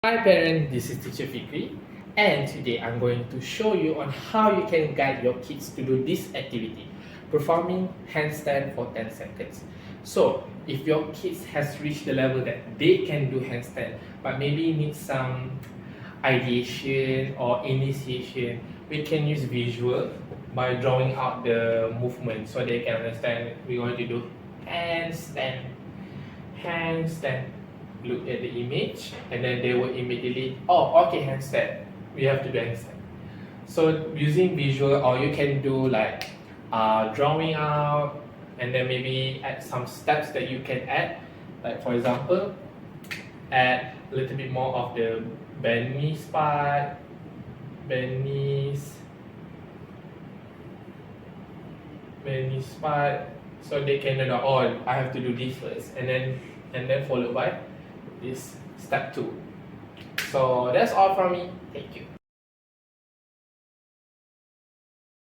Hi parent, this is Teacher Fikri, and today I'm going to show you on how you can guide your kids to do this activity, performing handstand for 10 seconds. So, if your kids has reached the level that they can do handstand, but maybe need some ideation or initiation, we can use visual by drawing out the movement so they can understand we're going to do handstand, handstand. Look at the image and then they will immediately, oh, okay, handstand, we have to do handstand. So using visual, or you can do like drawing out and then maybe add some steps that you can add, like for example add a little bit more of the bend knees part, bend knees, bend knees part, so they can know, oh, I have to do this first, and then followed by this step 2. So that's all from me. Thank you.